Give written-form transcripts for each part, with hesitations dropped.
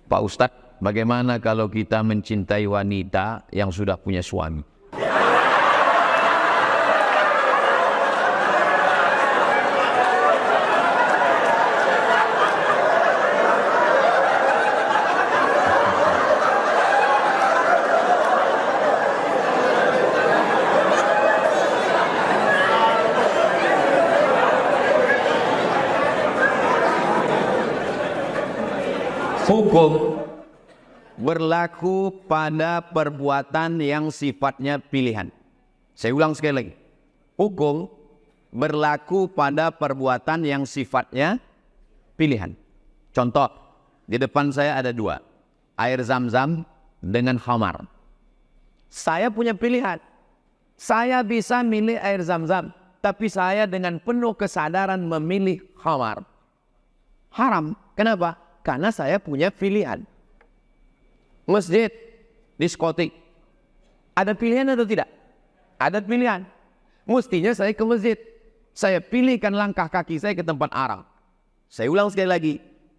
Pak Ustadz, bagaimana kalau kita mencintai wanita yang sudah punya suami? Hukum berlaku pada perbuatan yang sifatnya pilihan. Saya ulang sekali lagi. Hukum berlaku pada perbuatan yang sifatnya pilihan. Contoh, di depan saya ada dua. Air zam-zam dengan khamar. Saya punya pilihan. Saya bisa milih air zam-zam. Tapi saya dengan penuh kesadaran memilih khamar. Haram. Kenapa? Karena saya punya pilihan. Masjid, diskotik. Ada pilihan atau tidak? Ada pilihan. Mestinya saya ke masjid. Saya pilihkan langkah kaki saya ke tempat haram. Saya ulang sekali lagi.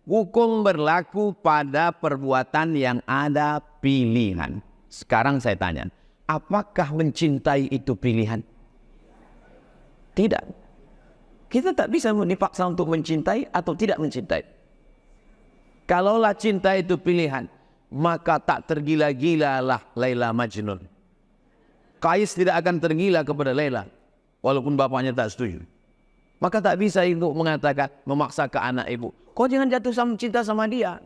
Hukum berlaku pada perbuatan yang ada pilihan. Sekarang saya tanya, apakah mencintai itu pilihan? Tidak. Kita tak bisa dipaksa untuk mencintai atau tidak mencintai. Kalaulah cinta itu pilihan, maka tak tergila-gilalah Laila Majnun. Qais tidak akan tergila kepada Laila, walaupun bapaknya tak setuju. Maka tak bisa ibu mengatakan, memaksa ke anak ibu, kau jangan jatuh cinta sama dia.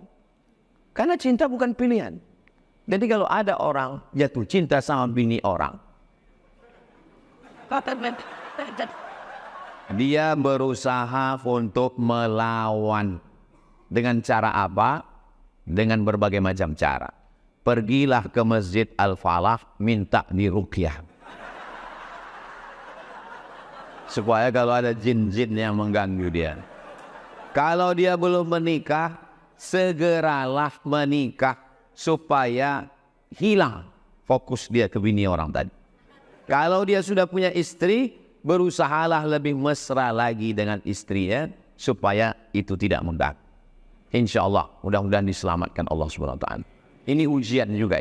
Karena cinta bukan pilihan. Jadi kalau ada orang jatuh cinta sama bini orang, dia berusaha untuk melawan. Dengan cara apa? Dengan berbagai macam cara. Pergilah ke Masjid Al-Falah, minta diruqyah. Supaya kalau ada jin-jin yang mengganggu dia. Kalau dia belum menikah, segeralah menikah. Supaya hilang fokus dia ke bini orang tadi. Kalau dia sudah punya istri, berusahalah lebih mesra lagi dengan istrinya. Supaya itu tidak mengganggu. Insya Allah, mudah-mudahan diselamatkan Allah SWT. Ini ujian juga.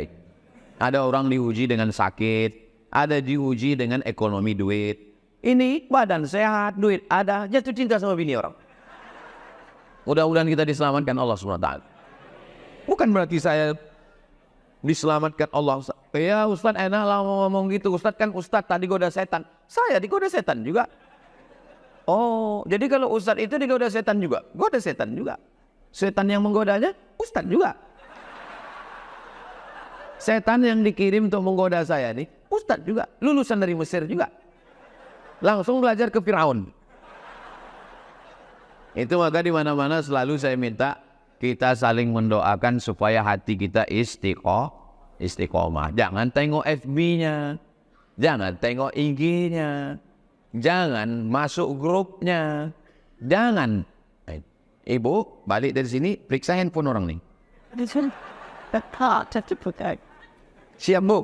Ada orang diuji dengan sakit, ada diuji dengan ekonomi duit. Ini badan sehat, duit ada, jatuh cinta sama bini orang. Mudah-mudahan kita diselamatkan Allah SWT. Bukan berarti saya diselamatkan Allah. Ya Ustadz enak lah ngomong gitu. Ustadz kan Ustadz tadi goda setan. Saya digoda setan juga. Oh, jadi kalau Ustadz itu digoda setan juga. Goda setan juga. Setan yang menggodanya, Ustadz juga. Setan yang dikirim untuk menggoda saya nih, Ustadz juga. Lulusan dari Mesir juga. Langsung belajar ke Firaun. Itu maka di mana-mana selalu saya minta kita saling mendoakan supaya hati kita istiqomah. Jangan tengok FB-nya, jangan tengok IG-nya, jangan masuk grupnya, jangan. Ibu, balik dari sini, periksa handphone orang nih. Siap, Bu.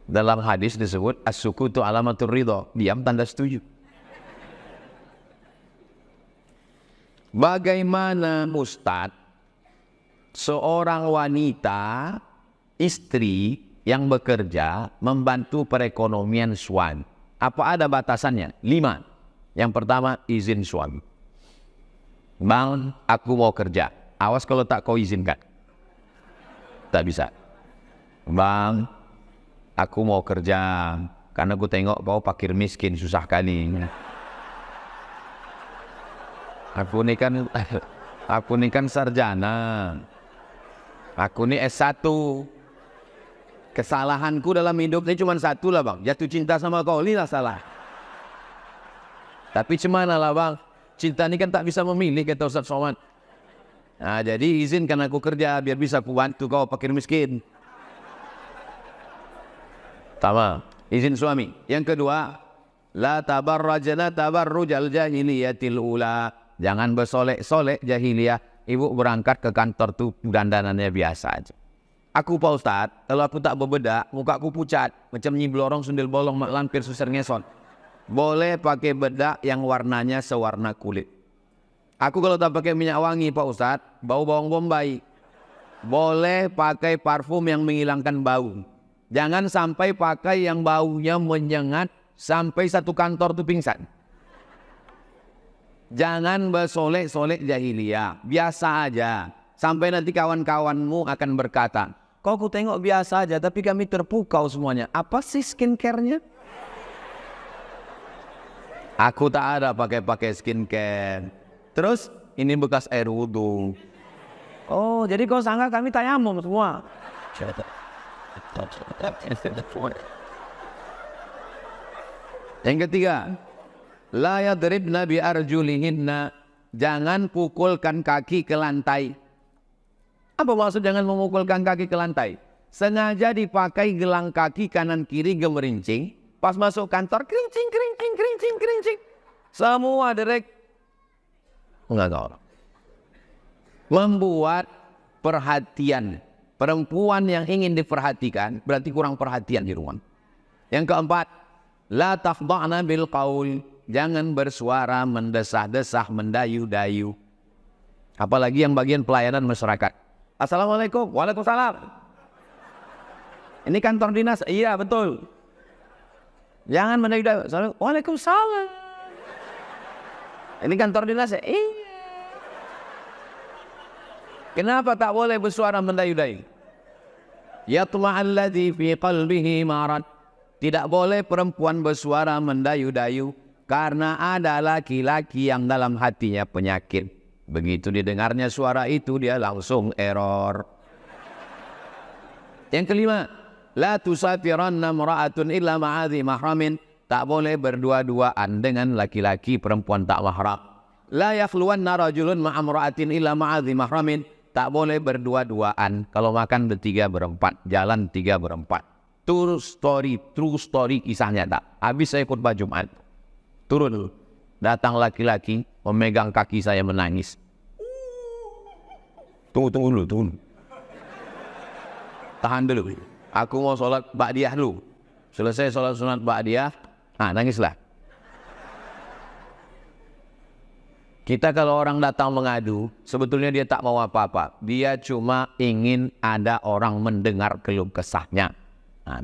Dalam hadis disebut, as-sukutu alamatur ridho. Diam tanda setuju. Bagaimana Ustadz, seorang wanita, istri yang bekerja, membantu perekonomian suami. Apa ada batasannya? 5. Yang pertama, izin suami. Bang, aku mau kerja. Awas kalau tak kau izinkan. Tak bisa. Bang, aku mau kerja. Karena aku tengok kau fakir miskin, susah kali. Aku ni kan sarjana. Aku ni S1. Kesalahanku dalam hidup ini cuma satu lah bang. Jatuh cinta sama kau, ini lah salah. Tapi cemana lah bang, cinta ini kan tak bisa memilih, kata Ustaz Somad. Nah, jadi izinkan aku kerja biar bisa aku bantu kau fakir miskin. Pertama, izin suami. Yang kedua, la tabarrajna tabarrujal jahiliyatil ula. Jangan bersolek-solek jahiliyah. Ibu berangkat ke kantor tuh dandanannya biasa aja. Aku Pak Ustadz, kalau aku tak berbedak, muka aku pucat. Macam nyi blorong, sundel bolong, mak lampir, susar ngeson. Boleh pakai bedak yang warnanya sewarna kulit. Aku kalau tak pakai minyak wangi Pak Ustadz, bau bawang bombay. Boleh pakai parfum yang menghilangkan bau. Jangan sampai pakai yang baunya menyengat sampai satu kantor tuh pingsan. Jangan bersolek-solek jahiliyah, biasa aja. Sampai nanti kawan-kawanmu akan berkata, kok aku tengok biasa aja tapi kami terpukau semuanya. Apa sih skincare-nya? Aku tak ada pakai skincare. Terus ini bekas air wudhu. Oh, jadi kau sangka kami tayamum semua. Yang ketiga, la yadribna bi arjulihinna, jangan pukulkan kaki ke lantai. Apa maksud jangan memukulkan kaki ke lantai? Sengaja dipakai gelang kaki kanan kiri gemerincing, pas masuk kantor kerincing. Semua direct enggak tahu. Membuat perhatian. Perempuan yang ingin diperhatikan berarti kurang perhatian di rumah. Yang keempat, la tafda'na bil qaul, jangan bersuara mendesah-desah, mendayu-dayu. Apalagi yang bagian pelayanan masyarakat. Assalamualaikum. Waalaikumsalam. Ini kantor dinas. Iya, betul. Jangan mendayu-dayu. Waalaikumsalam. Ini kantor dinas. Iya. Kenapa tak boleh bersuara mendayu-dayu? Yatma'alladzi fi qalbihi marad. Tidak boleh perempuan bersuara mendayu-dayu karena ada laki-laki yang dalam hatinya penyakit. Begitu didengarnya suara itu dia langsung error. Yang kelima, la tusafiranna imra'atun illa ma'adhi mahramin. Tak boleh berdua-duaan dengan laki-laki perempuan tak mahram. La yakhluwanna rajulun ma'amra'atin illa ma'adhi mahramin. Tak boleh berdua-duaan. Kalau makan bertiga berempat, jalan tiga berempat. True story kisah nyata. Habis saya khutbah Jumat, turun dulu. Datang laki-laki memegang kaki saya menangis. Tunggu dulu. Tahan dulu. Aku mau sholat ba'diyah dulu. Selesai sholat sunat ba'diyah, nangislah. Kita kalau orang datang mengadu, sebetulnya dia tak mau apa-apa. Dia cuma ingin ada orang mendengar keluh kesahnya.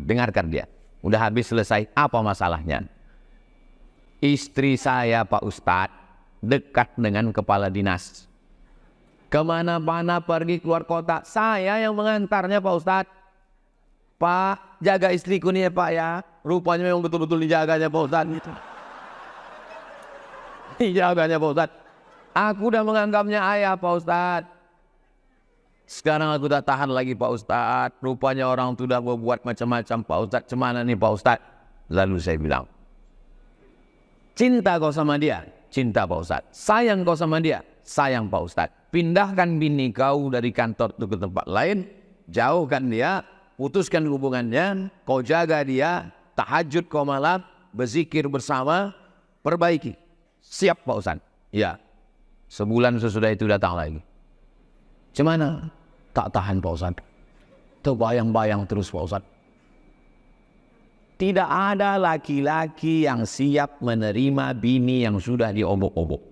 Dengarkan dia. Udah habis selesai, apa masalahnya? Istri saya Pak Ustadz dekat dengan kepala dinas. Kemana-mana pergi keluar kota, saya yang mengantarnya Pak Ustadz. Pak, jaga istriku nih ya Pak ya. Rupanya memang betul-betul dijaganya Pak Ustadz. Gitu. Dijaganya Pak Ustadz. Aku udah menganggapnya ayah Pak Ustadz. Sekarang aku tak tahan lagi Pak Ustadz. Rupanya orang itu sudah berbuat macam-macam Pak Ustadz. Cemana nih Pak Ustadz? Lalu saya bilang, cinta kau sama dia? Cinta Pak Ustadz. Sayang kau sama dia? Sayang Pak Ustadz. Pindahkan bini kau dari kantor itu ke tempat lain. Jauhkan dia. Putuskan hubungannya. Kau jaga dia. Tahajud kau malam. Berzikir bersama. Perbaiki. Siap Pak Ustadz? Ya. Sebulan sesudah itu datang lagi. Cemana? Tak tahan Pak Ustadz. Terbayang-bayang terus Pak Ustadz. Tidak ada laki-laki yang siap menerima bini yang sudah diobok-obok.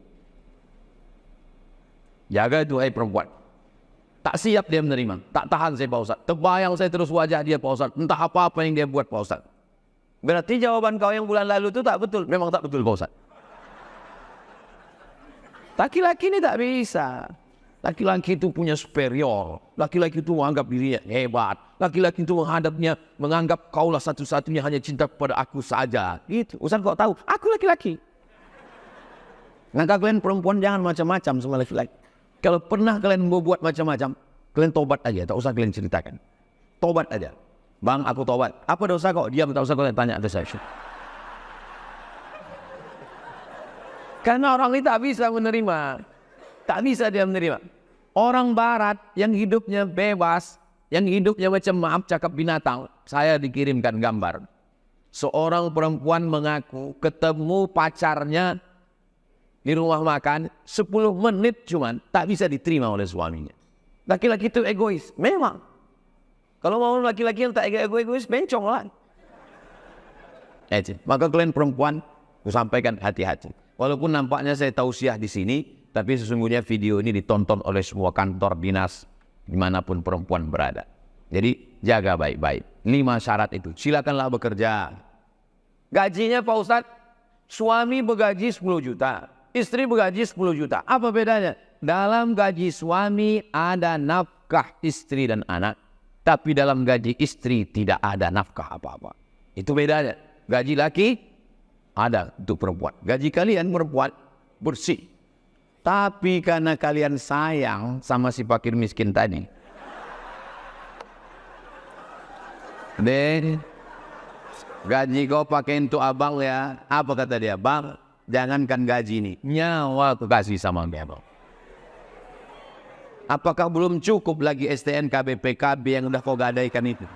Jaga itu perempuan. Tak siap dia menerima. Tak tahan saya Pak Ustadz. Terbayang saya terus wajah dia Pak Ustadz. Entah apa-apa yang dia buat Pak Ustadz. Berarti jawaban kau yang bulan lalu itu tak betul. Memang tak betul Pak Ustadz. Laki-laki ini tak bisa. Laki-laki itu punya superior. Laki-laki itu menganggap dirinya hebat. Laki-laki itu menganggap kaulah satu-satunya hanya cinta kepada aku saja. Gitu. Ustaz kok tahu? Aku laki-laki. Maka kalian perempuan jangan macam-macam sama laki-laki. Kalau pernah kalian membuat macam-macam, kalian tobat aja. Tak usah kalian ceritakan. Tobat aja. Bang, aku tobat. Apa dosa kok? Diam, tak usah kalian tanya. Ada saya. Karena orang ini tak bisa menerima. Tak bisa dia menerima. Orang barat yang hidupnya bebas, yang hidupnya macam maaf cakap binatang. Saya dikirimkan gambar. Seorang perempuan mengaku ketemu pacarnya di rumah makan 10 menit cuman tak bisa diterima oleh suaminya. Laki-laki itu egois. Memang. Kalau mau laki-laki yang tak egois, bencong lah. Maka kalian perempuan, aku sampaikan hati-hati. Walaupun nampaknya saya tausiah di sini, Tapi sesungguhnya video ini ditonton oleh semua kantor dinas dimanapun perempuan berada. Jadi jaga baik-baik. 5 syarat itu. Silakanlah bekerja. Gajinya Pak Ustadz, suami bergaji 10 juta. Istri bergaji 10 juta. Apa bedanya? Dalam gaji suami ada nafkah istri dan anak. Tapi dalam gaji istri tidak ada nafkah apa-apa. Itu bedanya. Gaji laki ada untuk perempuan. Gaji kalian perempuan bersih. Tapi karena kalian sayang sama si fakir miskin tadi. Den, gaji kau pakai untuk abang ya. Apa kata dia? Bang, jangankan gaji ini, nyawa aku kasih sama dia, bang. Apakah belum cukup lagi STNK BPKB yang udah kau gadaikan itu?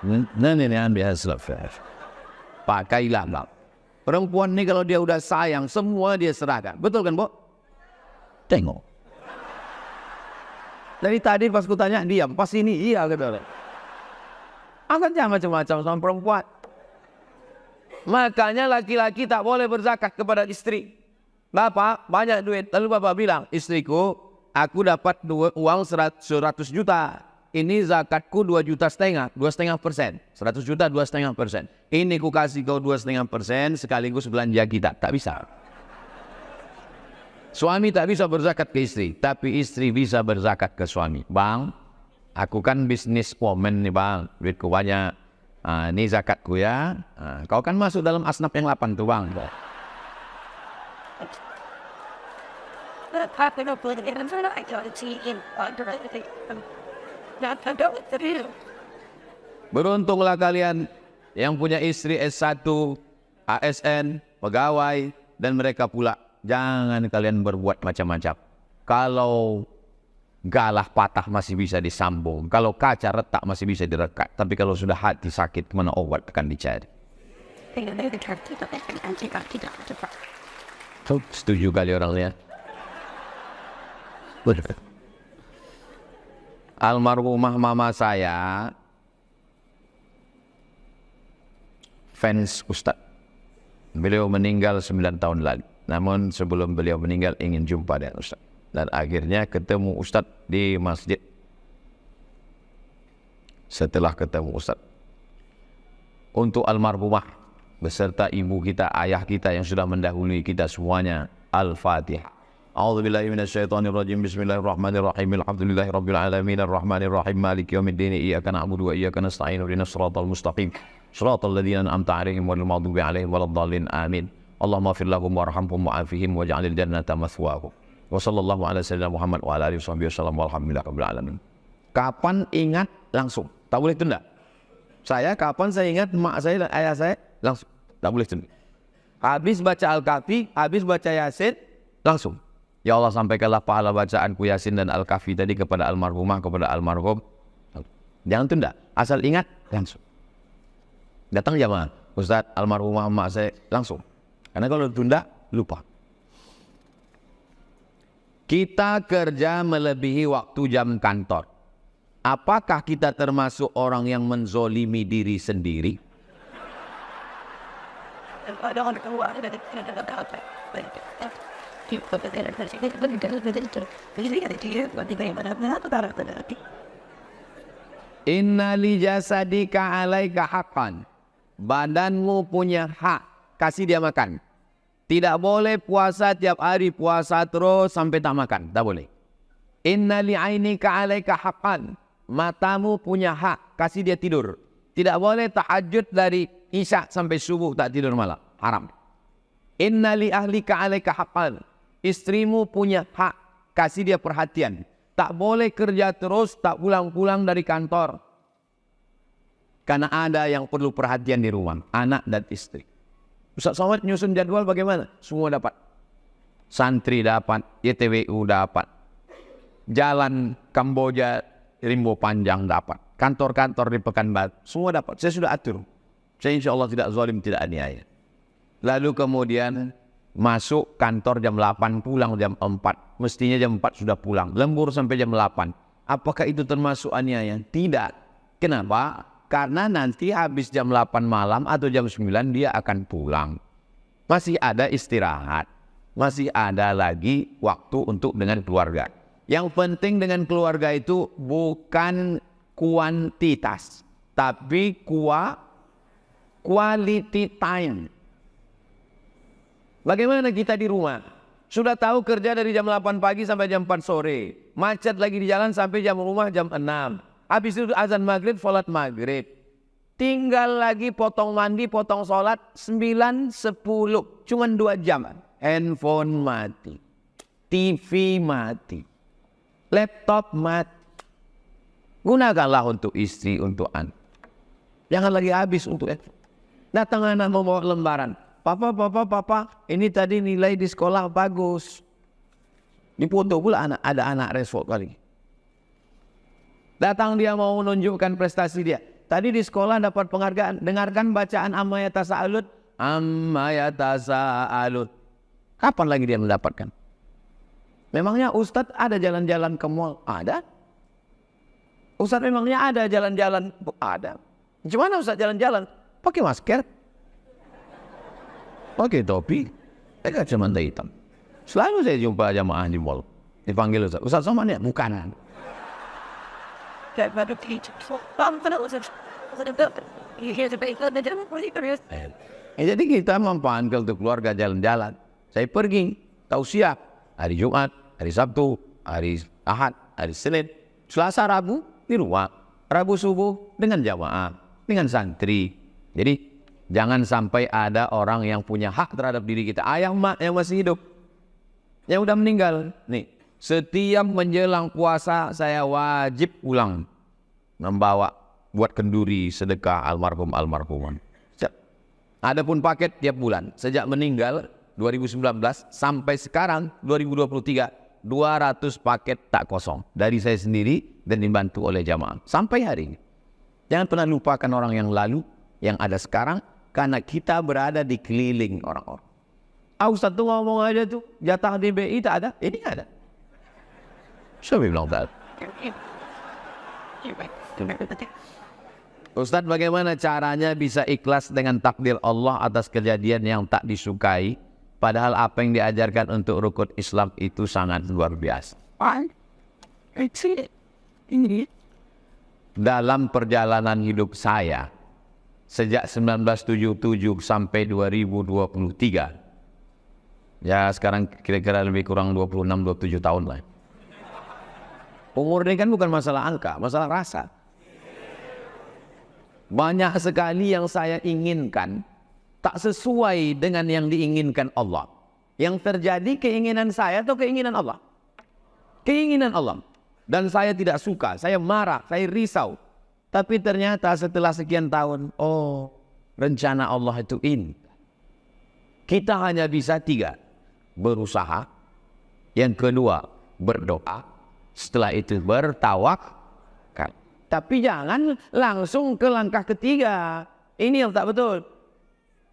Nah, ini ambil hasil. Pakailah, bang. Perempuan ini kalau dia udah sayang, semua dia serahkan. Betul kan, Bo? Tengok. Dari tadi pas ku tanya, diam. Pas ini, iya. Akan jangan macam-macam sama perempuan. Makanya laki-laki tak boleh berzakat kepada istri. Bapak, banyak duit. Lalu bapak bilang, istriku, aku dapat uang 100 juta. Ini zakatku 2,5 juta, 2,5%. 100 juta, 2,5%. Ini ku kasih kau 2,5% sekaligus belanja kita. Tak bisa. Suami tak bisa berzakat ke istri, tapi istri bisa berzakat ke suami. Bang, aku kan bisnis woman nih bang, duitku banyak. Ini zakatku ya. Kau kan masuk dalam asnaf yang 8 tuh bang. Beruntunglah kalian yang punya istri S1, ASN, pegawai, dan mereka pula. Jangan kalian berbuat macam-macam. Kalau galah patah masih bisa disambung. Kalau kaca retak masih bisa direkat. Tapi kalau sudah hati sakit, mana obat akan dicari. Setuju kali orangnya. Almarhumah mama saya fans Ustadz. Beliau meninggal 9 tahun lalu. Namun sebelum beliau meninggal ingin jumpa dengan Ustadz. Dan akhirnya ketemu Ustadz di masjid. Setelah ketemu Ustadz, untuk almarhumah beserta ibu kita, ayah kita yang sudah mendahului kita semuanya, Al-Fatihah. A'udzubillahi minasyaitonirrajim. Bismillahirrahmanirrahim. Alhamdulillahirabbil alamin arrahmanirrahim maliki yaumiddin. Iyyaka na'budu wa iyyaka nasta'in. Ihdinas siratal mustaqim. Shiratal ladzina an'amta 'alaihim ghairil maghdubi 'alaihim waladdallin. Amin. Allahumma ighfir lahum warhamhum wa'afihim waj'alil jannata mathwahum. Wa sallallahu ala sayyidina Muhammad wa ala alihi wasallam walhamdulillahirabbil alamin. Kapan ingat langsung. Tak boleh tunda. Saya kapan saya ingat mak saya dan ayah saya langsung. Tak boleh tunda. Habis baca Al-Kahfi, habis baca Yasin, langsung. Ya Allah, sampaikanlah pahala bacaanku Yasin dan Al-Kahfi tadi kepada almarhumah, kepada almarhum. Jangan tunda, asal ingat langsung. Datang jamaah, Ustadz almarhumah emak saya langsung. Karena kalau tunda lupa. Kita kerja melebihi waktu jam kantor. Apakah kita termasuk orang yang menzolimi diri sendiri? Inna li jasadika alaika haqqan. Badanmu punya hak, kasih dia makan. Tidak boleh puasa tiap hari, puasa terus sampai tak makan, tak boleh. Inna li ainika alaika haqqan. Matamu punya hak, kasih dia tidur. Tidak boleh tahajud dari isya sampai subuh tak tidur malam, haram. Inna li ahlika alaika haqqan. Istrimu punya hak, kasih dia perhatian. Tak boleh kerja terus, tak pulang-pulang dari kantor. Karena ada yang perlu perhatian di rumah, anak dan istri. Ustaz Somad nyusun jadwal bagaimana? Semua dapat. Santri dapat, YTWU dapat. Jalan Kamboja, Rimbo Panjang dapat. Kantor-kantor di Pekanbaru, semua dapat. Saya sudah atur. Saya insya Allah tidak zalim, tidak aniaya. Lalu kemudian masuk kantor jam 8, pulang jam 4. Mestinya jam 4 sudah pulang. Lembur sampai jam 8. Apakah itu termasuk aniaya? Tidak. Kenapa? Karena nanti habis jam 8 malam atau jam 9 dia akan pulang. Masih ada istirahat. masih ada lagi waktu untuk dengan keluarga. Yang penting dengan keluarga itu bukan kuantitas, tapi quality time. Bagaimana kita di rumah? Sudah tahu kerja dari jam 8 pagi sampai jam 4 sore. Macet lagi di jalan sampai jam rumah jam 6. Habis itu azan maghrib, sholat maghrib. Tinggal lagi potong mandi, potong sholat 9, 10. Cuman 2 jam. Handphone mati. TV mati. Laptop mati. Gunakanlah untuk istri, untuk anak. Jangan lagi habis untuk handphone. Datang anak mau bawa lembaran. Papa, ini tadi nilai di sekolah bagus. Dipoto pula ada anak respon kali. Datang dia mau menunjukkan prestasi dia. Tadi di sekolah dapat penghargaan. Dengarkan bacaan amma yatasa'alun. Amma yatasa'alun. Kapan lagi dia mendapatkan? Memangnya Ustadz ada jalan-jalan ke mall? Ada. Ustadz memangnya ada jalan-jalan? Ada. Gimana Ustadz jalan-jalan? Pakai masker. Pakai topi, kacamata hitam. Selalu saya jumpa jamaah di mall. Dipanggil Ustaz Somad ya? Bukan. Jadi kita mempanggil untuk keluarga jalan-jalan. Saya pergi, tausiah, hari Jumat, hari Sabtu, hari Ahad, hari Senin, Selasa, Rabu di rumah. Rabu subuh dengan jamaah, dengan santri. Jadi jangan sampai ada orang yang punya hak terhadap diri kita. Ayah, mak yang masih hidup, yang udah meninggal. Nih, setiap menjelang puasa saya wajib pulang membawa buat kenduri sedekah almarhuman. Adapun paket tiap bulan sejak meninggal 2019 sampai sekarang 2023 200 paket tak kosong dari saya sendiri dan dibantu oleh jamaah sampai hari ini. Jangan pernah lupakan orang yang lalu, yang ada sekarang. Karena kita berada di keliling orang-orang. Ustaz tuh ngomong aja tuh, jatah di BI tak ada, ini nggak ada. Siapa bilang tak ada? Ustaz, bagaimana caranya bisa ikhlas dengan takdir Allah atas kejadian yang tak disukai, padahal apa yang diajarkan untuk rukun Islam itu sangat luar biasa. Dalam perjalanan hidup saya, sejak 1977 sampai 2023. Ya sekarang kira-kira lebih kurang 26-27 tahun lah. Umur ini kan bukan masalah angka, masalah rasa. Banyak sekali yang saya inginkan tak sesuai dengan yang diinginkan Allah. Yang terjadi keinginan saya atau keinginan Allah? Keinginan Allah. Dan saya tidak suka, saya marah, saya risau. Tapi ternyata setelah sekian tahun, oh, rencana Allah itu ini. Kita hanya bisa 3. Berusaha. Yang kedua, berdoa. Setelah itu bertawakal. Tapi jangan langsung ke langkah ketiga. Ini yang tak betul.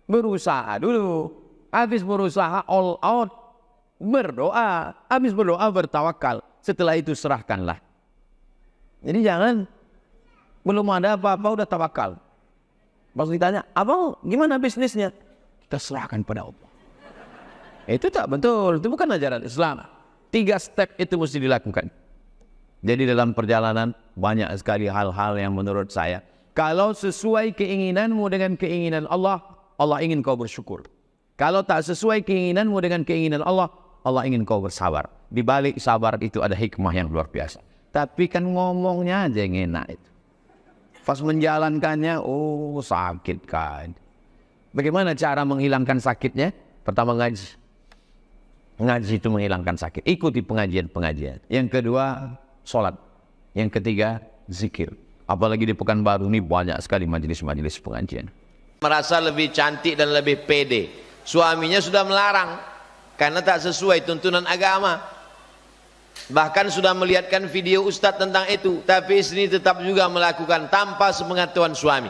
Berusaha dulu. Habis berusaha all out. Berdoa. Habis berdoa bertawakal. Setelah itu serahkanlah. Jadi jangan belum ada apa-apa udah tawakal. Pas ditanya, abang gimana bisnisnya? Kita serahkan pada Allah. Itu tak betul, itu bukan ajaran Islam. 3 step itu mesti dilakukan. Jadi dalam perjalanan banyak sekali hal-hal yang menurut saya, kalau sesuai keinginanmu dengan keinginan Allah, Allah ingin kau bersyukur. Kalau tak sesuai keinginanmu dengan keinginan Allah, Allah ingin kau bersabar. Di balik sabar itu ada hikmah yang luar biasa. Tapi kan ngomongnya aja yang enak itu. Pas menjalankannya, oh sakit kan. Bagaimana cara menghilangkan sakitnya? Pertama ngaji. Ngaji itu menghilangkan sakit. Ikuti pengajian-pengajian. Yang kedua, sholat. Yang ketiga, zikir. Apalagi di Pekanbaru ini banyak sekali majelis-majelis pengajian. Merasa lebih cantik dan lebih pede. Suaminya sudah melarang karena tak sesuai tuntunan agama. Bahkan sudah melihatkan video ustadz tentang itu, tapi istri tetap juga melakukan tanpa sepengetahuan suami.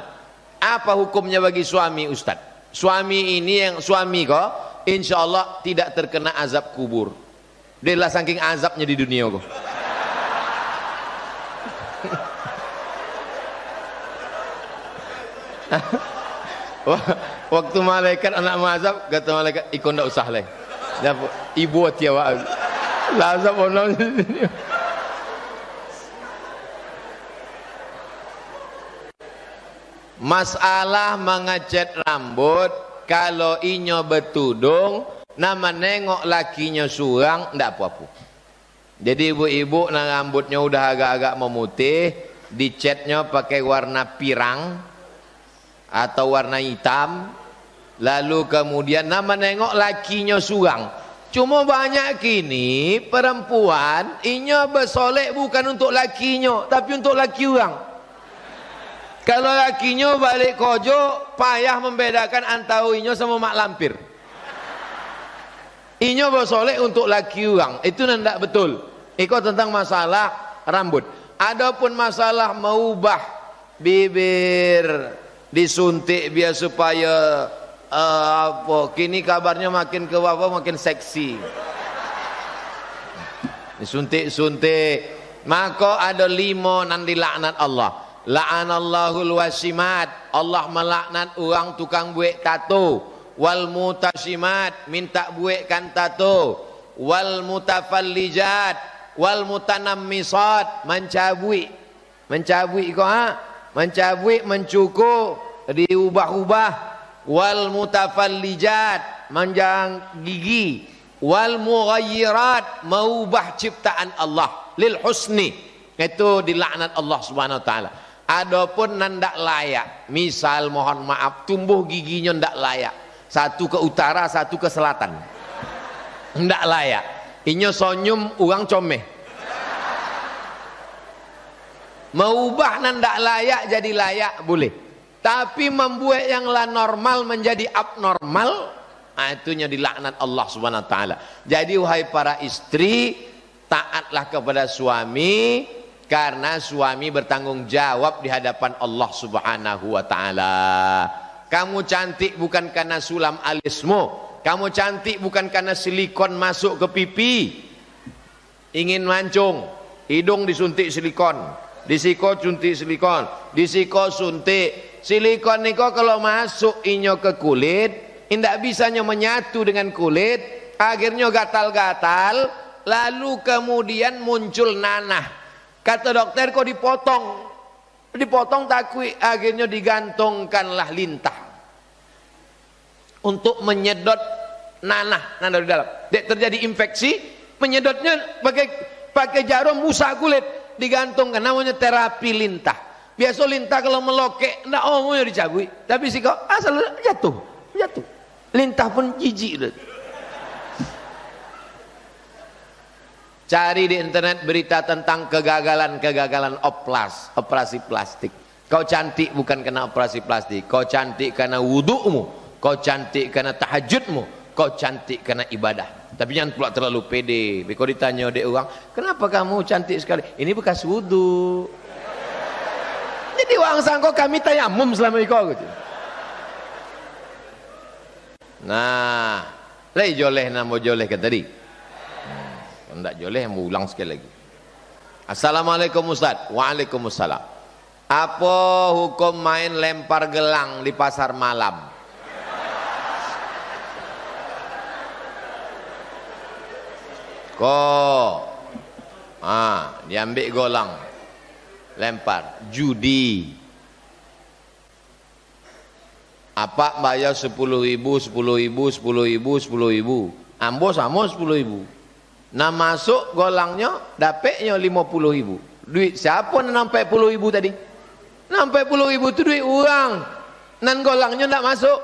Apa hukumnya bagi suami ustadz? Suami ini yang suami kok, insya Allah tidak terkena azab kubur. Dia lah saking azabnya di dunia kok. Waktu malaikat anak mazhab, kata malaikat, ikut ndak usah leh. Ibu tiawa. Lah sabono. Masalah mengecat rambut, kalau inyo betudung, nama nengok lakinya surang, ndak apa-apa. Jadi ibu-ibu nah rambutnya udah agak-agak memutih, dicatnya pakai warna pirang atau warna hitam, lalu kemudian nama nengok lakinya surang. Cuma banyak kini perempuan inyo bersolek bukan untuk lakinya, tapi untuk laki orang. Kalau lakinya balik kojo, payah membedakan antara inyo sama mak lampir. Inyo bersolek untuk laki orang, itu tidak betul. Itu tentang masalah rambut. Adapun masalah mengubah bibir, disuntik biar supaya apa? Kini kabarnya makin ke bawah makin seksi. Disuntik-suntik, maka ada 5 nan dilaknat Allah. La'anallahul wasimat, Allah melaknat orang tukang buat tato. Wal mutasimat, minta buatkan tato. Wal mutafallijat, wal mutanammisat, mencabui kok mencabui, mencukur, diubah-ubah. Wal mutafallijat, manjang gigi. Wal mughayyirat, mengubah ciptaan Allah lil husni, itu dilaknat Allah Subhanahu wa taala. Adapun ndak layak, misal mohon maaf tumbuh giginya ndak layak, satu ke utara satu ke selatan, ndak layak. Inyo sonyum uang comeh, mengubah ndak layak jadi layak boleh, tapi membuat yang la normal menjadi abnormal, itunya dilaknat Allah Subhanahu wa taala. Jadi wahai para istri, taatlah kepada suami, karena suami bertanggung jawab di hadapan Allah Subhanahu wa taala. Kamu cantik bukan karena sulam alismu, kamu cantik bukan karena silikon masuk ke pipi. Ingin mancung, hidung disuntik silikon, disiko suntik silikon, disiko suntik. Silikon niko kalau masuk inyo ke kulit, indak bisanya menyatu dengan kulit, akhirnya gatal-gatal, lalu kemudian muncul nanah. Kata dokter kok dipotong takwi, akhirnya digantungkanlah lintah untuk menyedot nanah di dalam. Terjadi infeksi, menyedotnya pakai jarum busa kulit, digantungkan, namanya terapi lintah. Biasa lintah kalau melokek ndak omongnya dicabui, tapi sih kok asal jatuh. Lintah pun jijik. Cari di internet berita tentang kegagalan operasi plastik. Kau cantik bukan karena operasi plastik, kau cantik karena wudu'mu, kau cantik karena tahajudmu, kau cantik karena ibadah. Tapi jangan pula terlalu pede. Kau ditanya oleh orang, kenapa kamu cantik sekali? Ini bekas wudu. Jadi orang sangka kami tayamum selama itu. Nah, lagi joleh namo joleh ke tadi. Tidak joleh, mau ulang sekali lagi. Assalamualaikum Ustaz. Waalaikumsalam. Apa hukum main lempar gelang di pasar malam? Diambil golang, lempar, judi. Apa bayar 10.000, 10.000, 10.000. Ambo sama 10.000. Nah masuk golangnya, dapatnya 50.000. Duit siapa yang nampak 10.000 tadi? Nampak 10.000 itu duit orang. Nan golangnya tidak masuk.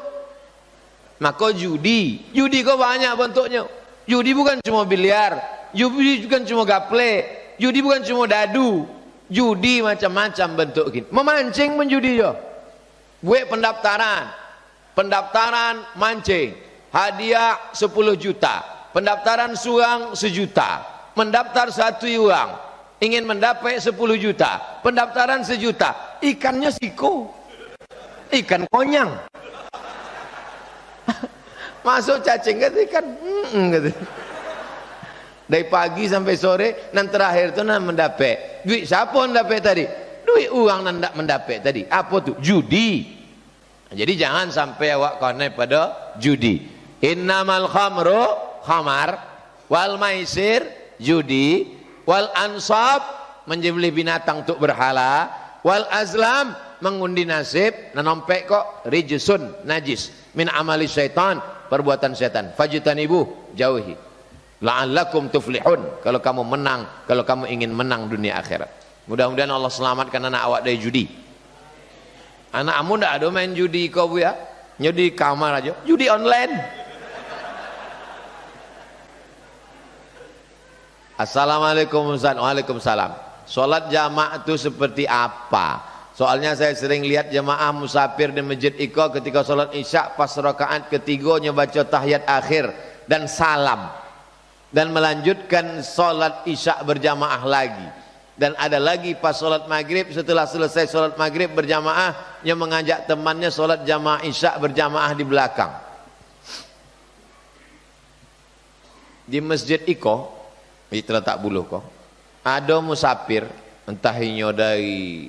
Maka judi kok banyak bentuknya. Judi bukan cuma biliar, judi bukan cuma gaple, judi bukan cuma dadu. Judi macam-macam bentuk gini. Memancing menjudi yo. Buat pendaftaran mancing, hadiah 10 juta. Pendaftaran suang 1 juta, mendaftar 1 orang, ingin mendapat 10 juta, pendaftaran 1 juta, ikannya siko, ikan konyang, masuk cacing kata ikan, gitu. Dari pagi sampai sore, dan terakhir itu mendapat, duit siapa mendapat tadi? Duit uang nandak mendapat tadi, apa tuh? Judi. Jadi jangan sampai awak konek pada judi. Innamal khamru khamar, wal maisir judi, wal ansab menjebeli binatang untuk berhala, wal azlam mengundi nasib, nanompek kok rijsun najis min amali syaitan, perbuatan setan. Fajtanibu, jauhi. La'allakum tuflihun, kalau kamu menang, kalau kamu ingin menang dunia akhirat. Mudah-mudahan Allah selamatkan anak awak dari judi. Anakmu ndak ada main judi kau bu ya, judi kamar aja, judi online. Assalamualaikum Ustaz. Waalaikumsalam. Sholat jamaah itu seperti apa? Soalnya saya sering lihat jamaah musafir di Masjid Iqo ketika sholat isya pas rakaat ketiganya baca tahiyat akhir dan salam, dan melanjutkan sholat isya berjamaah lagi. Dan ada lagi pas sholat maghrib, setelah selesai sholat maghrib berjamaah, yang mengajak temannya sholat jamaah isya berjamaah di belakang. Di Masjid Iqo di Terletak Buluh kok ada musafir, entah inyo dari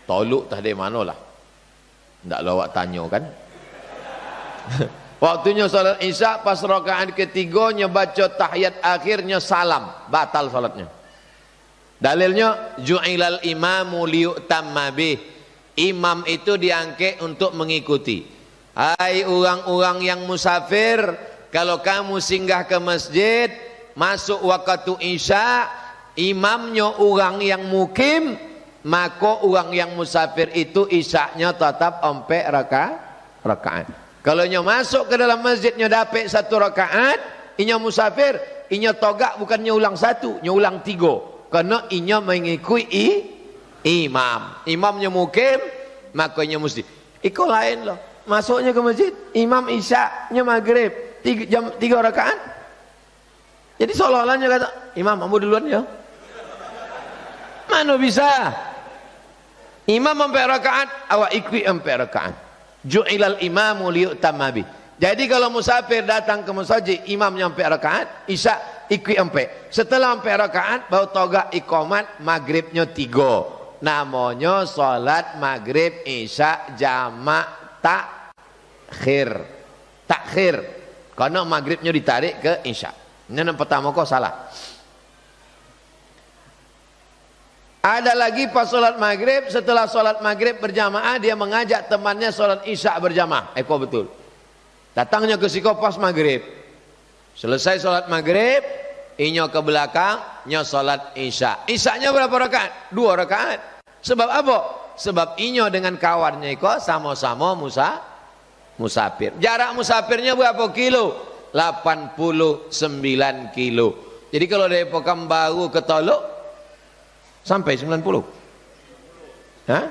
Toluk tah dari mana lah, ndak lawak tanya kan. Waktunya sholat isya pas rakaat ketiganya baca tahiyat akhirnya salam, batal sholatnya. Dalilnya ju'ilal imamu liyu'tamma bih, imam itu diangkat untuk mengikuti. Hai orang-orang yang musafir, kalau kamu singgah ke masjid masuk waktu isya, imamnya orang yang mukim, maka orang yang musafir itu isyaknya tetap 4 rakaat. Kalau nyo masuk ke dalam masjidnya dapat 1 rakaat, inyo musafir, inyo togak bukannya ulang 1, nyo ulang 3. Karena inyo mengikuti imam. Imamnya mukim, makanya mesti. Iko lain loh. Masuknya ke masjid, imam isyaknya maghrib, 3 rakaat. Jadi seolah-olahnya kata, imam kamu duluan ya. Mana bisa? Imam 4 rakaat, awak ikuti 4 rakaat. Ju'ilal imamu liyu'tamma bih. Jadi kalau musafir datang ke masjid, imamnya 4 rakaat, isya ikuti 4. Setelah 4 rakaat baru togak iqamat, maghribnya 3. Namanya salat maghrib isya jamak takhir. Takhir. Karena maghribnya ditarik ke isya. Ini yang pertama kok salah. Ada lagi pas sholat maghrib, setelah sholat maghrib berjamaah dia mengajak temannya sholat isya berjamaah. Kok betul? Datangnya ke siko pas maghrib, selesai sholat maghrib, inyo ke belakang, nyo sholat isya. Isyanya berapa rakaat? 2 rakaat. Sebab apa? Sebab inyo dengan kawannya iko sama-sama musafir. Jarak musafirnya berapa kilo? 89 kilo. Jadi kalau dari Pekanbaru ke Tolok sampai 90. Hah?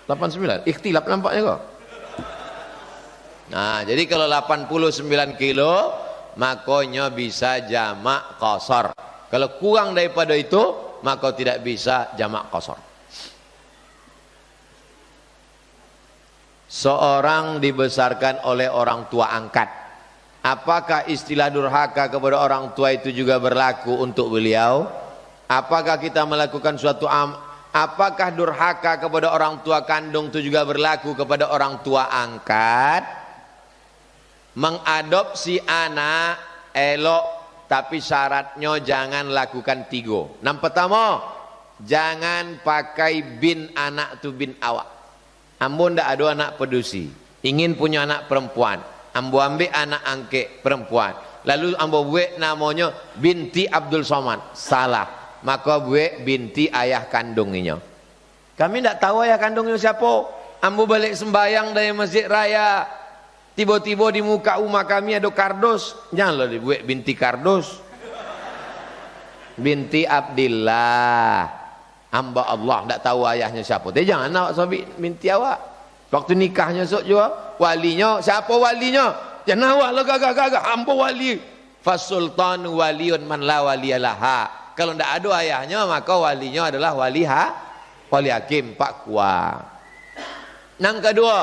89. Ikhtilaf nampaknya kok. Nah, jadi kalau 89 kilo makanya bisa jamak qasar. Kalau kurang daripada itu maka tidak bisa jamak qasar. Seorang dibesarkan oleh orang tua angkat. Apakah istilah durhaka kepada orang tua itu juga berlaku untuk beliau? Apakah kita melakukan suatu apakah durhaka kepada orang tua kandung itu juga berlaku kepada orang tua angkat? Mengadopsi anak elok, tapi syaratnya jangan lakukan 3. Yang pertama, jangan pakai bin anak tu bin awak. Ambo ndak ada anak pedusi, ingin punya anak perempuan, ambo ambil anak angke perempuan, lalu ambo buat namanya binti Abdul Somad. Salah, maka buat binti ayah kandungnya. Kami ndak tahu ayah kandungnya siapa. Ambo balik sembayang dari masjid raya, tiba-tiba di muka rumah kami ada kardus, janganlah dibuat binti kardus. Binti Abdillah, hamba Allah, tidak tahu ayahnya siapa. Tapi jangan awak sabi binti awak. Waktu nikahnya sok juga, walinya siapa walinya? Jangan awak lah gagah-gagah, hamba wali. Fasultan waliun man la waliyalaha. Kalau tidak ada ayahnya maka walinya adalah wali hakim Pak Kuah. Yang kedua,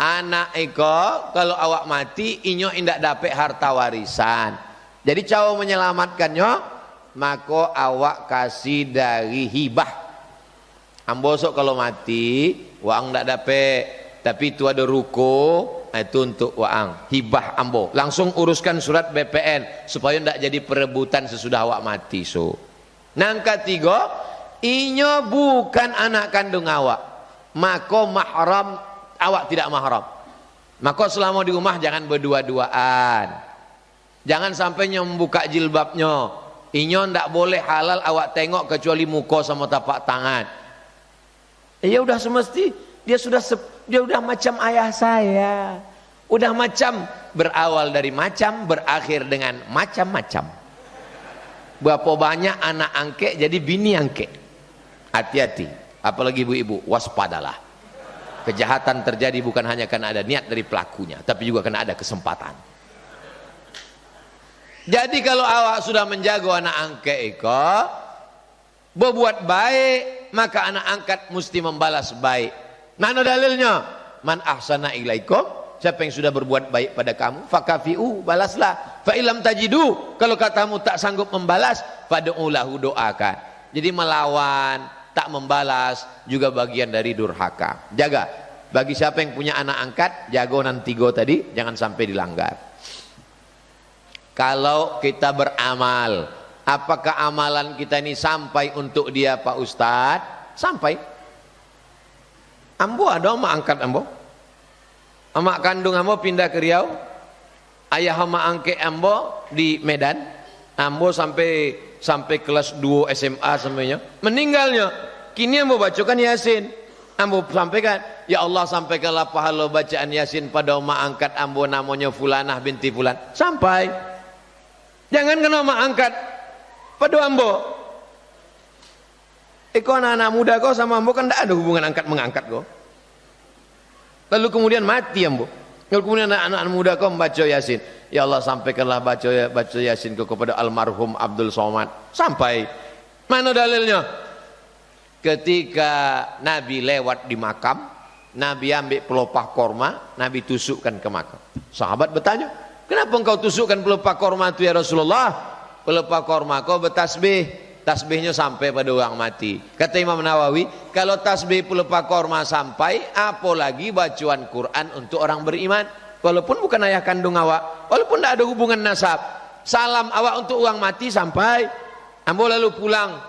anak eko kalau awak mati inyo indak dapat harta warisan. Jadi cara menyelamatkannya maka awak kasih dari hibah. Ambosok kalau mati uang ndak dapat, tapi itu ada ruko Itu untuk waang, hibah ambo. Langsung uruskan surat BPN supaya tidak jadi perebutan sesudah awak mati. So, nang ketiga, inyo bukan anak kandung awak, maka mahram awak tidak mahram. Maka selama di rumah jangan berdua-duaan, jangan sampai membuka jilbabnya. Inyo ndak boleh halal awak tengok kecuali muka sama tapak tangan. Ya udah semesti dia udah macam ayah saya. Udah macam, berawal dari macam, berakhir dengan macam-macam. Berapa banyak anak angke jadi bini angke. Hati-hati, apalagi ibu-ibu, waspadalah. Kejahatan terjadi bukan hanya karena ada niat dari pelakunya, tapi juga karena ada kesempatan. Jadi kalau awak sudah menjaga anak angke iko, berbuat baik, maka anak angkat mesti membalas baik. Mana dalilnya? Man ahsana ilaikum, siapa yang sudah berbuat baik pada kamu, fakafi'u, balaslah. Fa ilam tajidu, kalau katamu tak sanggup membalas, fad'u lahu, doakan. Jadi melawan, tak membalas juga bagian dari durhaka. Jaga. Bagi siapa yang punya anak angkat, jago nanti go tadi, jangan sampai dilanggar. Kalau kita beramal, apakah amalan kita ini sampai untuk dia Pak Ustadz? Sampai. Ambo ada emak angkat ambo, emak kandung ambo pindah ke Riau, ayah emak angkat ambo di Medan, ambo sampai kelas 2 SMA semuanya, meninggalnya, kini ambo bacakan Yasin, ambo sampaikan, ya Allah sampaikanlah pahala bacaan Yasin pada emak angkat ambo namanya Fulanah binti Fulan, sampai, jangan kena emak angkat pada ambo. Anak-anak muda kau sama ambo kan tidak ada hubungan angkat mengangkat kau. Lalu kemudian mati ambo. Lalu kemudian anak-anak muda kau membaca Yasin. Ya Allah sampaikanlah baca Yasin kau kepada almarhum Abdul Somad. Sampai. Mana dalilnya? Ketika Nabi lewat di makam, Nabi ambil pelopah korma, Nabi tusukkan ke makam. Sahabat bertanya, kenapa engkau tusukkan pelopah korma itu ya Rasulullah? Pelopah korma kau bertasbih. Tasbihnya sampai pada orang mati. Kata Imam Nawawi, kalau tasbih pelupa korma sampai, apalagi bacaan Quran untuk orang beriman. Walaupun bukan ayah kandung awak, walaupun tidak ada hubungan nasab, salam awak untuk orang mati sampai. Ambo lalu pulang,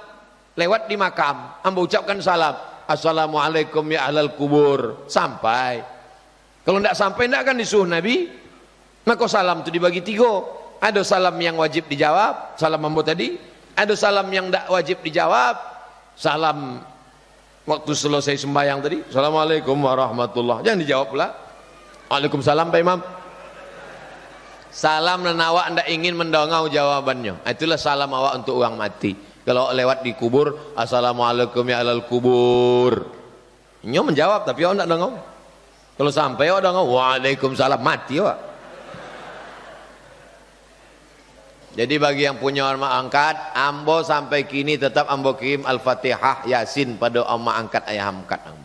lewat di makam, ambo ucapkan salam, assalamualaikum ya ahlal kubur, sampai. Kalau tidak sampai, tidak akan disuruh Nabi. Maka salam itu dibagi 3. Ada salam yang wajib dijawab, salam ambo tadi. Ada salam yang tidak wajib dijawab. Salam waktu selesai sembahyang tadi, assalamualaikum warahmatullah, jangan dijawab pula. Waalaikumsalam Pak Imam. Salam dan awak tidak ingin mendongau jawabannya, itulah salam awak untuk orang mati. Kalau lewat di kubur, assalamualaikum ya alal kubur, nyo menjawab tapi awak tidak dongau. Kalau sampai awak dongau, waalaikumsalam, mati awak. Jadi bagi yang punya emak angkat, ambo sampai kini tetap ambo kirim Al-Fatihah Yasin pada emak angkat ayah angkat ambo.